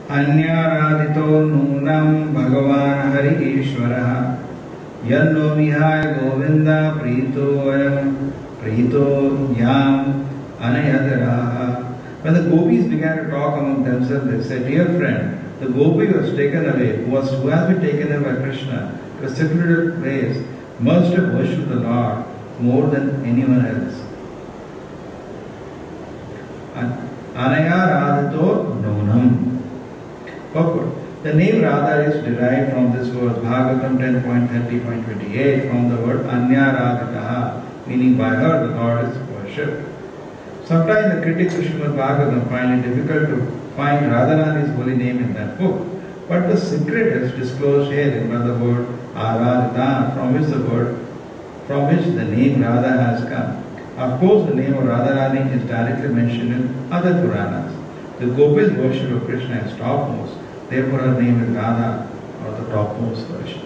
अन्याराधितो नूनं भगवान् हरि ईश्वरः यन्नो विहाय गोविन्द प्रीतो याम anayadaraha. When the gopis began to talk among themselves, they said, "Dear friend, the gopi was taken away, who has been taken away by Krishna to a secluded place, must have worshipped the Lord more than anyone else." Anaya Radhato Nonam. Purport. The name Radha is derived from this word, Bhagavatam 10.30.28, from the word Anya Radhataha, meaning by her the Lord is worshipped. Sometimes the critics of Srimad Bhagavatam find it difficult to find Radharani's holy name in that book, but the secret is disclosed here in the word Aradhata, from which the name Radha has come. Of course, the name of Radharani is directly mentioned in other Puranas. The Gopis' worship of Krishna is topmost, therefore her name is Radha, or the topmost worship.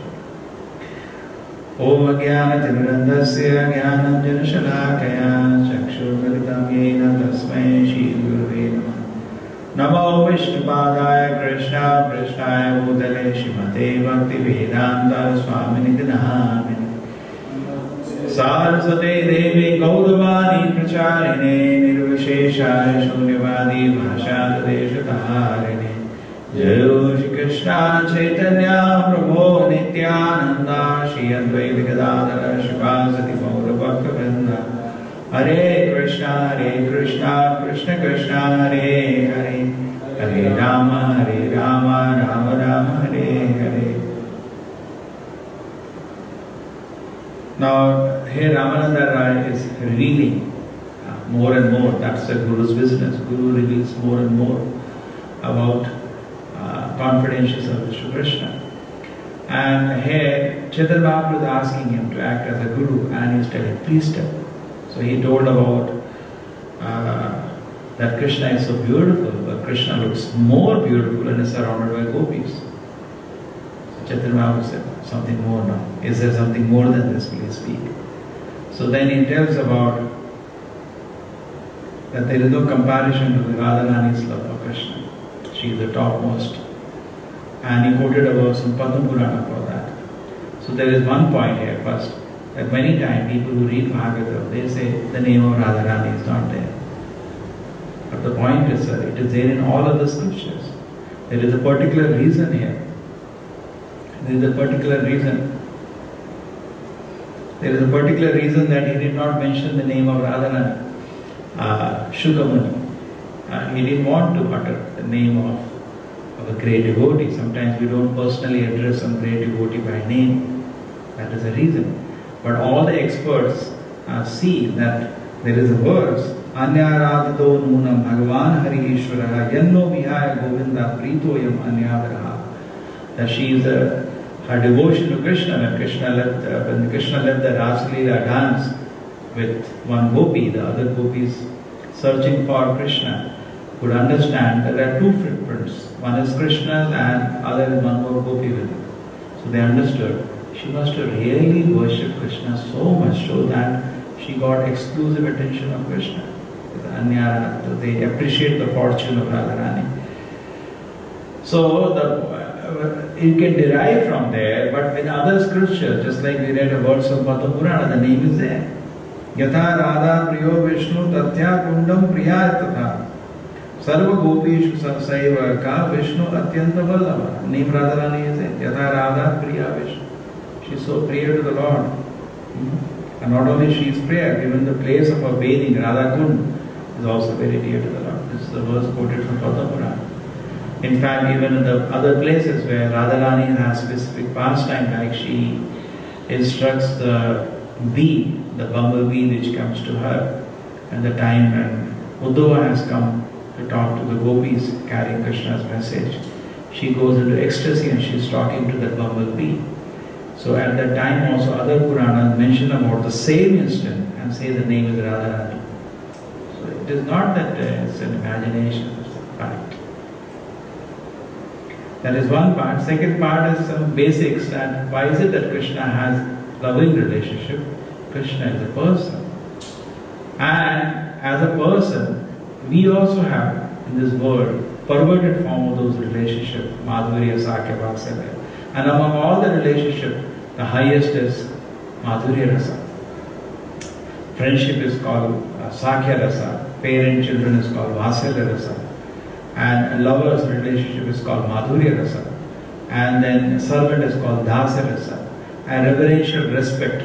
Om Jnana-Timirandasya Jnananjana-Shalakaya Chakshurgalitam Yena Tasmai Shri Gurave Namaha. Namo Vishnupadaya Krishna Prishnaya Bhutale Shrimate Bhaktivedanta Swaminiti Namini Saraswate Devi Gauravani Pracharine Nirvisheshaya Shunyavadi Bhashadadeshatarine Jayo Shri Krishna Chaitanya Prabhu Nityananda Shri Advaita Gadadhara Shivasati Gaura Bhaktivinoda Hare Krishna Krishna Krishna Hare Hare Hare Rama Rama Rama Hare Hare. Now here Ramananda Rai is revealing more and more. That's the Guru's business. Guru reveals more and more about confidential service to Krishna. And here Chaitanya Mahaprabhu is asking him to act as a guru, and he is telling, please tell. So he told about that Krishna is so beautiful, but Krishna looks more beautiful and is surrounded by gopis. So Chaitanya Mahaprabhu said, something more now. Is there something more than this? Please speak. So then he tells about that there is no comparison to the Radharani's love for Krishna. She is the topmost. And he quoted a verse in Padma Purana for that. So there is one point here first, that many times people who read Bhagavatam, they say the name of Radharani is not there. But the point is, sir, it is there in all other scriptures. There is a particular reason here. There is a particular reason. There is a particular reason that he did not mention the name of Radharani. Shukamuni. He didn't want to utter the name of a great devotee. Sometimes we don't personally address some great devotee by name. That is the reason. But all the experts see that there is a verse, Anyaradhito Nunam Bhagavan Hari Ishwaraha Yanno Vihaya Govinda Pritoyam Anyadaraha. That she is her devotion to Krishna. When Krishna left the Rasalila dance with one gopi, the other gopis searching for Krishna could understand that there are two footprints. One is Krishna's and other is one more gopi with him. So they understood she must have really worshipped Krishna so much so that she got exclusive attention of Krishna. They appreciate the fortune of Radharani. So it can derive from there, but in other scriptures, just like we read a verse of Padma Purana, the name is there. Yatha Radha Priyo Vishnu Tatya Kundam Priya Tatha Sarva Gopishu Saiva Ka Vishnu Atyanta Vallava. Name Radharani is there. Yatha Radha Priya Vishnu. She is so priya to the Lord. And not only she is priya, even the place of her bathing, Radha Kund, is also very dear to the Lord. This is the verse quoted from Padma Purana. In fact, even in the other places where Radharani has specific pastime, like she instructs the bee, the bumblebee which comes to her, and the time when Uddhava has come to talk to the gopis carrying Krishna's message, she goes into ecstasy and she is talking to that bumblebee. So at that time also other Puranas mention about the same instant and say the name is Radharani. So it is not that it's an imagination, it's a fact. That is one part. Second part is some basics, that why is it that Krishna has loving relationship? Krishna is a person. And as a person, we also have in this world perverted form of those relationships, Madhurya, Sakhya, Vatsalya. And among all the relationships, the highest is Madhurya Rasa. Friendship is called Sakhya Rasa. Parent-children is called Vatsalya Rasa. And a lover's relationship is called Madhurya Rasa. And then servant is called Dasa Rasa. And reverential respect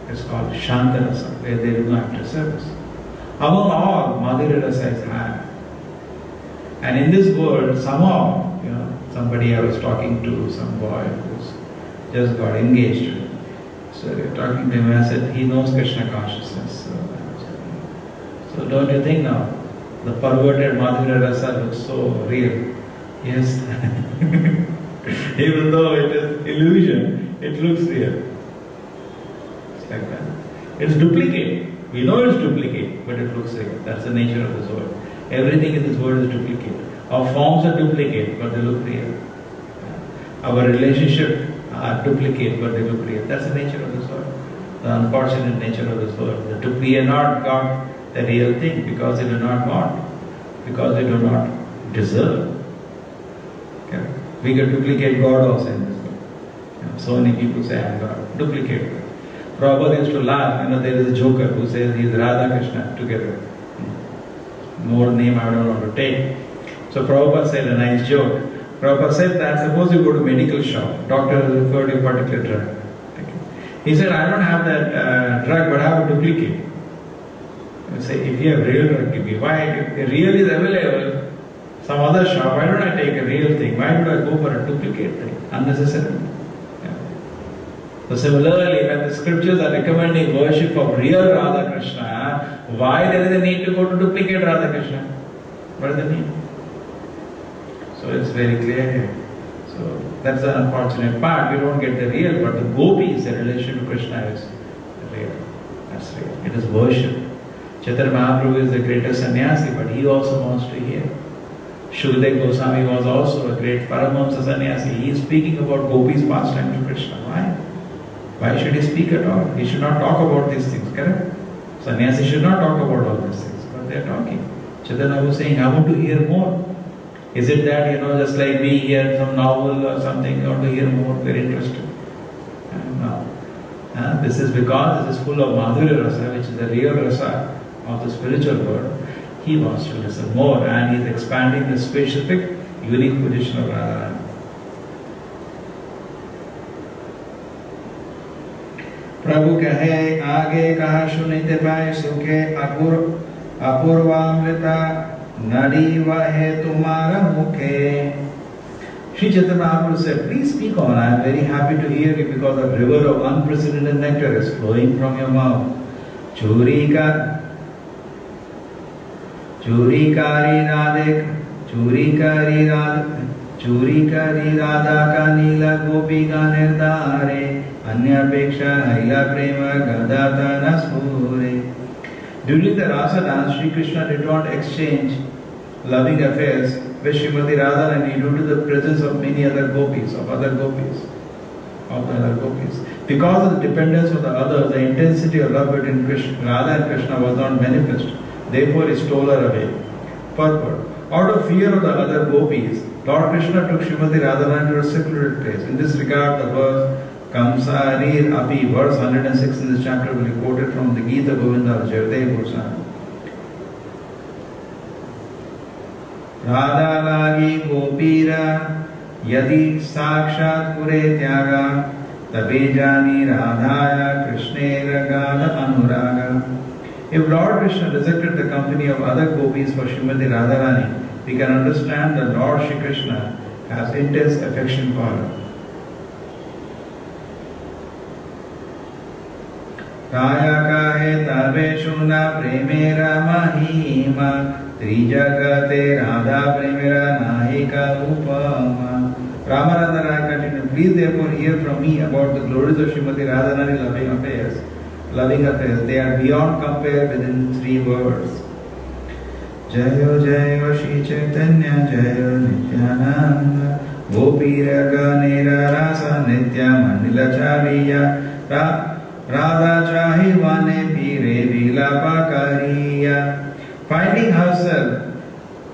is called Shanta Rasa, where they do not after service. Among all, Madhurya Rasa is high. And in this world, somehow, somebody I was talking to, some boy who's just got engaged. So you're talking to him, and I said, he knows Krishna consciousness. So don't you think now, the perverted Madhurya Rasa looks so real? Yes. Even though it is illusion, it looks real. It's like that. It's duplicate. We know it's duplicate, but it looks real. That's the nature of this world. Everything in this world is duplicate. Our forms are duplicate, but they look real. Our relationships are duplicate, but they look real. That's the nature of this world. The unfortunate nature of this world. We are not got the real thing because they do not want, because they do not deserve. Okay? We can duplicate God also in this world. So many people say, I am God. Duplicate God. Prabhupada used to laugh. There is a joker who says he is Radha Krishna together. More name I don't want to take. So Prabhupada said a nice joke. Prabhupada said that suppose you go to medical shop, doctor has referred you a particular drug. Okay. He said, I don't have that drug, but I have a duplicate. You say, if you have real drug, give me. Why? If the real is available, some other shop, why don't I take a real thing? Why do I go for a duplicate thing? Unnecessarily. Yeah. So similarly, when the scriptures are recommending worship of real Radha Krishna, why there is a need to go to duplicate Radha Krishna? What is the need? So it's very clear here. So that's the unfortunate part. We don't get the real, but the gopis, the relation to Krishna is real. That's real. It is worship. Chaitanya Mahaprabhu is the greatest sannyasi, but he also wants to hear. Shukadeva Goswami was also a great Paramahamsa sannyasi. He is speaking about gopis' pastime to Krishna. Why? Why should he speak at all? He should not talk about these things, correct? Sannyasi should not talk about all these things, but they are talking. Chaitanya was saying, I want to hear more. Is it that, just like we hear some novel or something, you want to hear more, very interested? No. This is because this is full of Madhurya Rasa, which is the real Rasa of the spiritual world. He wants to listen more, and he is expanding the specific, unique position of Radharani. प्रभु कहे आगे कहा सुनिते पाए सुखे अपूर्वामृता नरी वहे तुम्हारा मुखे. Sri Chaitanya Mahaprabhu said, please speak on. I am very happy to hear you because a river of unprecedented nectar is flowing from your mouth. Churi kari radha ka nila gopi ka nirdhare anyapeksha naila prema gadata naspure. During the Rasa dance, Sri Krishna did not exchange loving affairs with Srimati Radharani due to the presence of many other gopis, Because of the dependence of the others, the intensity of love between Radha and Krishna was not manifest. Therefore, he stole her away. Purport. Out of fear of the other gopis, Lord Krishna took Srimati Radharani to a secluded place. In this regard, the verse Kamsarir Api, verse 106 in this chapter, will be quoted from the Gita Govinda of Jayadeva Goswami. Radha lagi gopira yadi sakshat kure tyaga tabe jani radhaya krishnera gada anuraga. If Lord Krishna rejected the company of other gopis for Srimati Radharani, we can understand that Lord Shri Krishna has intense affection for her. Kaya kahe tabeshu na premera mahima Trijagate Radha Premera Nahika Upama. Ramananda Rai continued, please therefore hear from me about the glories of Srimati Radharani loving affairs. They are beyond compare within 3 words. Jayo Jayo Shri Chaitanya Jayo Nityananda Gopira Ganera Rasa Nitya Mandila Chariya Radha Chahi Vane Pire Vilapa Kariya. Finding herself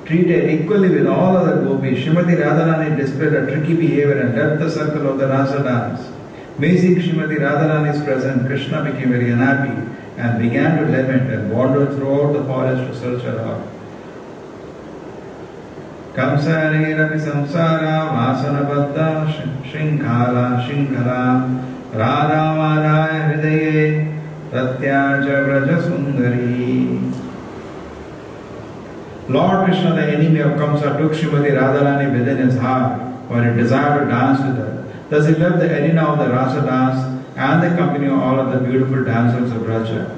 treated equally with all other gopis, Srimati Radharani displayed a tricky behavior and left the circle of the rasa dance. Amazing Srimati Radharani's presence, Krishna became very unhappy and began to lament and wandered throughout the forest to search her out. Kamsarirapi samsara vasana baddha shinkhala radha madaya hridaye pratyaja vraja sundari. Lord Krishna, the enemy of Kamsa, took Srimati Radharani within his heart, for he desired to dance with her. Thus he left the arena of the rasa dance and the company of all of the beautiful dancers of Braja.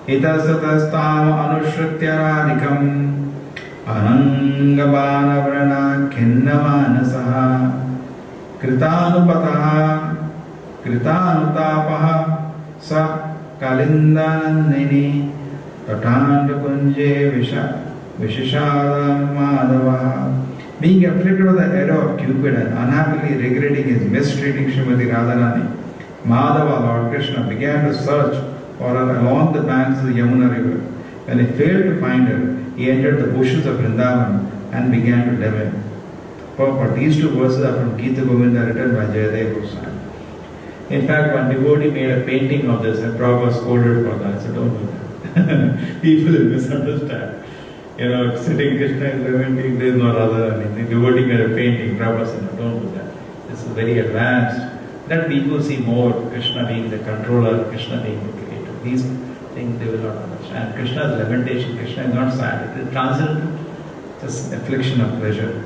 Itasatastam anushritya radhikam anangabana vrana khinnamanasaha kritanupataha kritanutapaha sa kalindanandini tatanda kunje vishishadam madhava. Being afflicted with the error of Cupid and unhappily regretting his mistreating Srimati Radharani, Madhava, Lord Krishna, began to search for her along the banks of the Yamuna river. When he failed to find her, he entered the bushes of Vrindavan and began to lament. For these two verses are from Gita Govinda written by Jayadeva Goswami. In fact, one devotee made a painting of this and Prabhupada scolded for that, so don't do that. People will misunderstand. Sitting Krishna is lamenting, there is no Radharani. The devotee made a painting, Prabhupada said, no, don't do that. This is very advanced. Let people see more Krishna being the controller, Krishna being the creator. These things they will not understand. Krishna's lamentation, Krishna is not sad, it is transcendental. Just affliction of pleasure.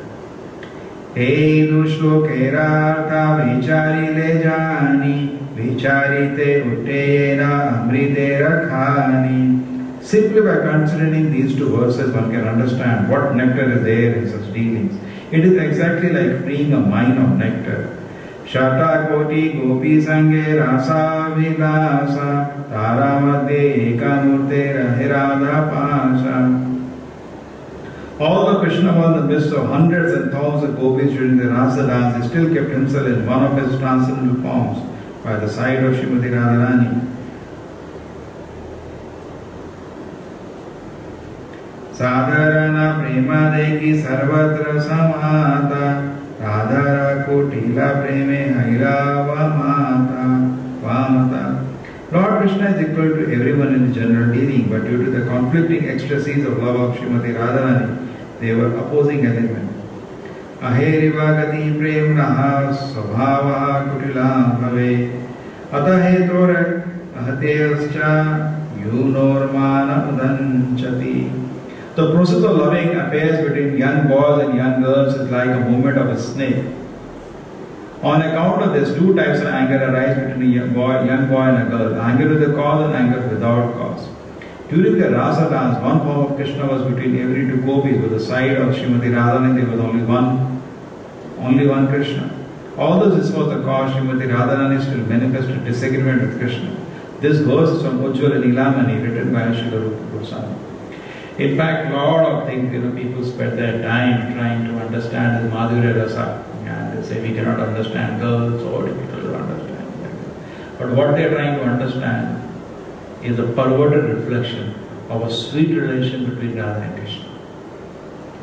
Hey dushlokerartha vichari le jani vicharite uttena amrite rakhani. Simply by considering these two verses, one can understand what nectar is there in such dealings. It is exactly like freeing a mine of nectar. Shata koti gopi sange rasa vilasa tara madhe ekamurte rahirada pasha. Although Krishna was in the midst of hundreds and thousands of gopis during the rasa dance, he still kept himself in one of his transcendental forms by the side of Srimati Radharani. Sadharana prema deki sarvatra samata radhara kotila preme hairava mata vamata. Lord Krishna is equal to everyone in general dealing, but due to the conflicting ecstasies of love of Srimati Radharani, they were opposing elements. Aheriva gati premnaha svabhavaha kutilam bhave atahetor ahateyascha yunormana udanchati. The process of loving affairs between young boys and young girls is like a movement of a snake. On account of this, two types of anger arise between a young boy and a girl. Anger with a cause and anger without cause. During the rasa dance, one form of Krishna was between every two gopis. With the side of Srimati Radharani, there was only one Krishna. Although this was the cause, Srimati Radharani still manifested disagreement with Krishna. This verse is from Ujjwala Nilamani, written by Srila Rupa Goswami. In fact, a lot of things, people spend their time trying to understand this Madhurya Rasa. And they say we cannot understand girls, so difficult to understand. But what they are trying to understand is a perverted reflection of a sweet relation between Radha and Krishna.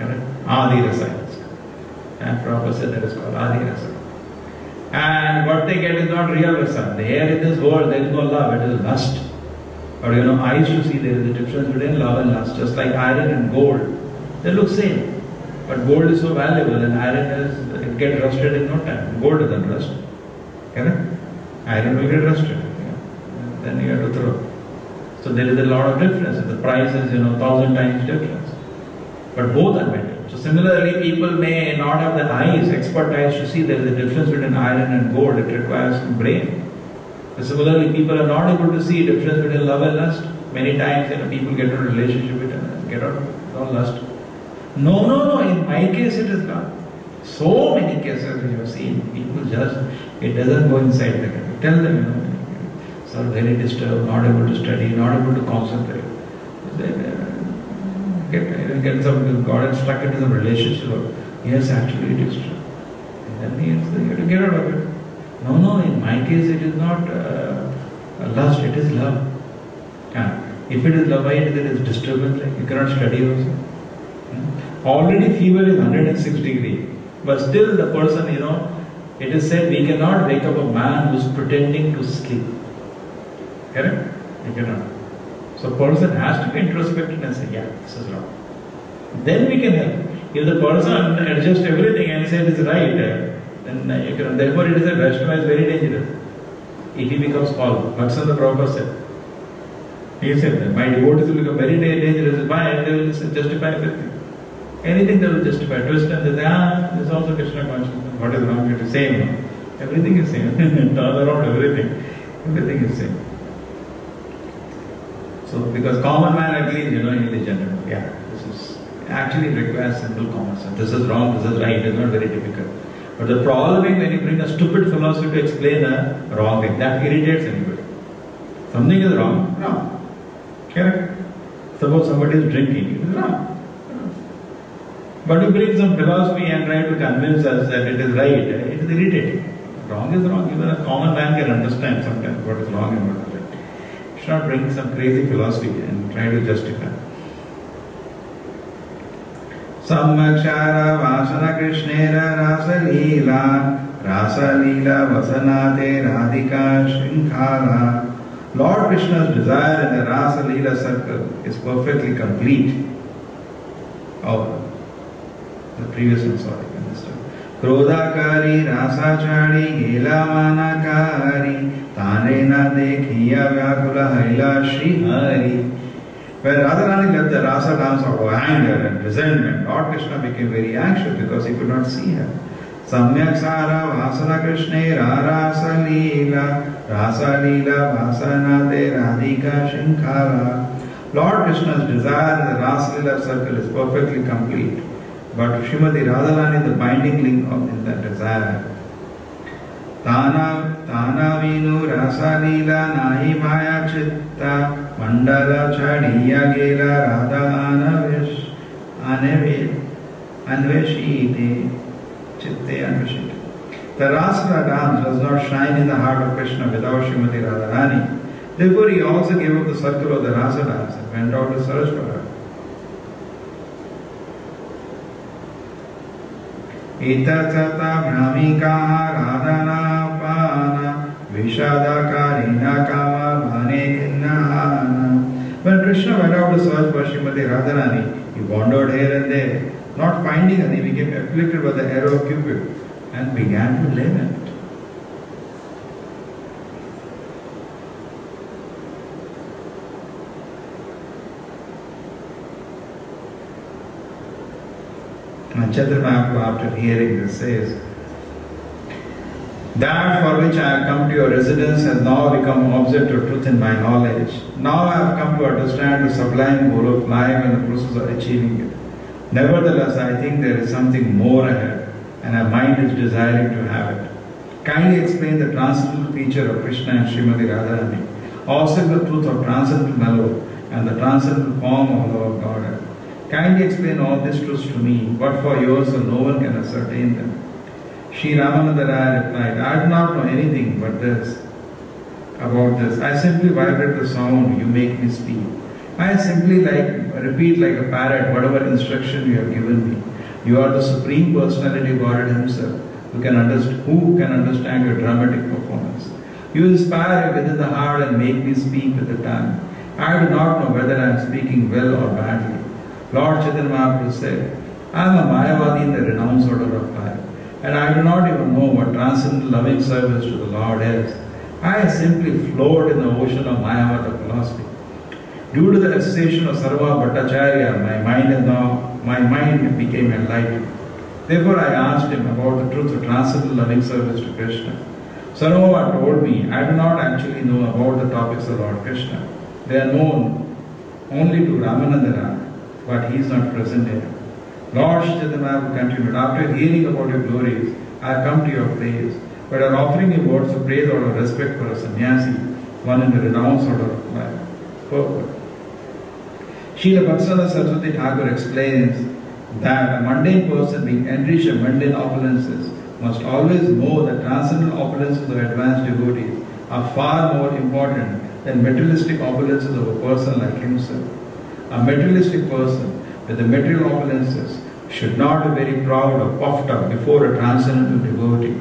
Correct? Adi Rasa. And Prabhupada said that is called Adi Rasa. And what they get is not real Rasa. There in this world there is no love, it is lust. But I used to see there is a difference between love and lust, just like iron and gold. They look same. But gold is so valuable and it gets rusted in no time. Gold doesn't rust. Correct? Iron will get rusted. Then you have to throw. So there is a lot of difference. The price is 1,000 times difference. But both are metal. So similarly, people may not have the eyes, expert eyes to see there is a difference between iron and gold. It requires brain. Similarly, people are not able to see difference between love and lust. Many times, people get into a relationship with and get out of lust. No. In my case, it is love. So many cases we have seen. People just, it doesn't go inside them. Tell them, so very disturbed, not able to study, not able to concentrate. Get some, got stuck into some relationship. Yes, actually, it is true. And then you have to get out of it. No, in my case it is not lust, it is love. If it is love, why it is disturbance? Like you cannot study also. Already fever is 106 degree, but still the person, it is said we cannot wake up a man who is pretending to sleep. Correct? You cannot. So person has to be introspective and say, yeah, this is wrong. Then we can help. If the person adjusts everything and says it is right, then you can. Therefore, it is a Vaishnava is very dangerous. If he becomes false, Bhaksana Prabhupada said. He said that my devotees will become very dangerous. Why? They will justify everything. Anything they will justify. Twist and they say, this is also Krishna consciousness. What is wrong? It is same. Everything is same. Turn around everything. Everything is same. So, because common man at least, he is general. Yeah, this is actually requires simple common sense. This is wrong, this is right. It is not very difficult. But the problem is when you bring a stupid philosophy to explain a wrong thing, that irritates anybody. Something is wrong, wrong. Correct? Suppose somebody is drinking, it is wrong. But you bring some philosophy and try to convince us that it is right, it is irritating. Wrong is wrong. Even a common man can understand sometimes what is wrong and what is right. You should not bring some crazy philosophy and try to justify. Sammakshara vasana krishnera rasa leela vasanate radhika shrinkhala. Lord Krishna's desire in the Rasa Leela circle is perfectly complete. Oh, the previous one, sorry, I missed it. Krodakari, Rasachari, Gela Manakari, Tanena Dekhiya Vyakula Haila Shri Hari. When Radharani left the Rasa dance out of anger and resentment, Lord Krishna became very anxious because he could not see her. Samyak Sara Vasana Krishnera Rasa Leela Vasanate Radhika Shinkhala. Lord Krishna's desire in the Rasa Leela circle is perfectly complete. But Srimati Radharani is the binding link in that desire. Tana Vinu Rasa Leela Nahi Maya Chitta Mandala Chadiya Gela Radha Anveshite Chitte Anveshite. The Rasa dance does not shine in the heart of Krishna without Srimati Radharani. Therefore, he also gave up the circle of the Rasa dance and went out to search for her. Itatata Brahmikaha Radhana Pana Vishadakarina Kama Bhane. When Krishna went out to search for Srimati Radharani, he wandered here and there. Not finding her, he became afflicted by the arrow of Cupid and began to lament. And Chaitanya Mahaprabhu, after hearing this, says, that for which I have come to your residence has now become object of truth in my knowledge. Now I have come to understand the sublime goal of life and the process of achieving it. Nevertheless, I think there is something more ahead, and my mind is desiring to have it. Kindly explain the transcendental feature of Krishna and Srimati Radharani, also the truth of transcendental love and the transcendental form of love of God. Kindly explain all these truths to me, but for yours no one can ascertain them. Sri Ramananda Raya replied, I do not know anything but this, about this. I simply vibrate the sound, you make me speak. I simply repeat like a parrot whatever instruction you have given me. You are the Supreme Personality of Godhead Himself, who can understand your dramatic performance. You inspire me within the heart and make me speak with the tongue. I do not know whether I am speaking well or badly. Lord Chaitanya Mahaprabhu said, I am a Mayavadi in the renounced order of life, and I do not even know what transcendental loving service to the Lord is. I simply float in the ocean of Mayavada philosophy. Due to the cessation of Sarva Bhattacharya, my mind became enlightened. Therefore I asked him about the truth of transcendental loving service to Krishna. Sarva told me, I do not actually know about the topics of Lord Krishna. They are known only to Ramananda, but he is not present here. Lord Chaitanya Mahaprabhu continued, after hearing about your glories, I have come to your praise. But I am offering you words of praise out of respect for a sannyasi, one in the renounced order of life. Purport. Srila Bhaktisiddhanta Saraswati Thakur explains that a mundane person being enriched in mundane opulences must always know that transcendental opulences of advanced devotees are far more important than materialistic opulences of a person like himself. A materialistic person, with the material opulences should not be very proud or puffed up before a transcendental devotee.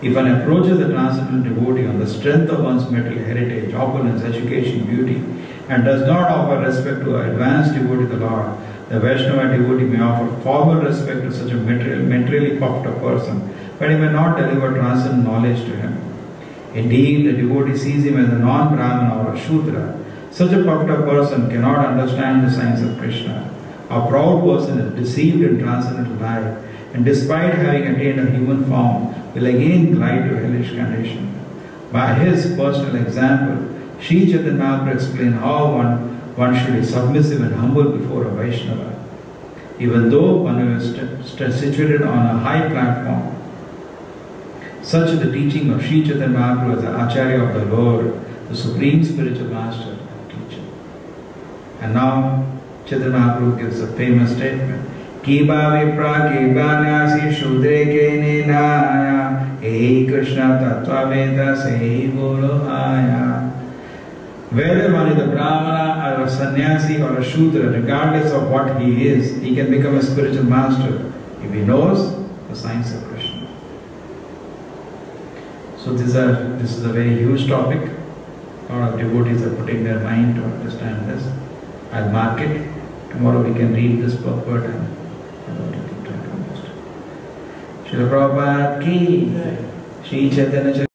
If one approaches the transcendental devotee on the strength of one's material heritage, opulence, education, beauty, and does not offer respect to an advanced devotee of the Lord, the Vaishnava devotee may offer formal respect to such a materially puffed up person, but he may not deliver transcendent knowledge to him. Indeed, the devotee sees him as a non-Brahmana or a Shudra. Such a puffed up person cannot understand the signs of Krishna. A proud person is deceived in transcendental life, and despite having attained a human form, will again glide to hellish condition. By his personal example, Sri Chaitanya Mahaprabhu explained how one should be submissive and humble before a Vaishnava. Even though one is situated on a high platform, such is the teaching of Sri Chaitanya Mahaprabhu as the Acharya of the Lord, the Supreme Spiritual Master and Teacher. And now, Chaitanya Mahaprabhu gives a famous statement. Kiba vipra kiba nyasi shudre ke ninaya Ei Krishna tattva veda sei bolo aya. Whether one is a Brahmana or a sannyasi or a Shudra, regardless of what he is, he can become a spiritual master if he knows the signs of Krishna. So this is a very huge topic. A lot of devotees are putting their mind to understand this. I'll mark it. Tomorrow we can read this purport and try to understand. Srila Prabhupada ki, Sri Chaitanya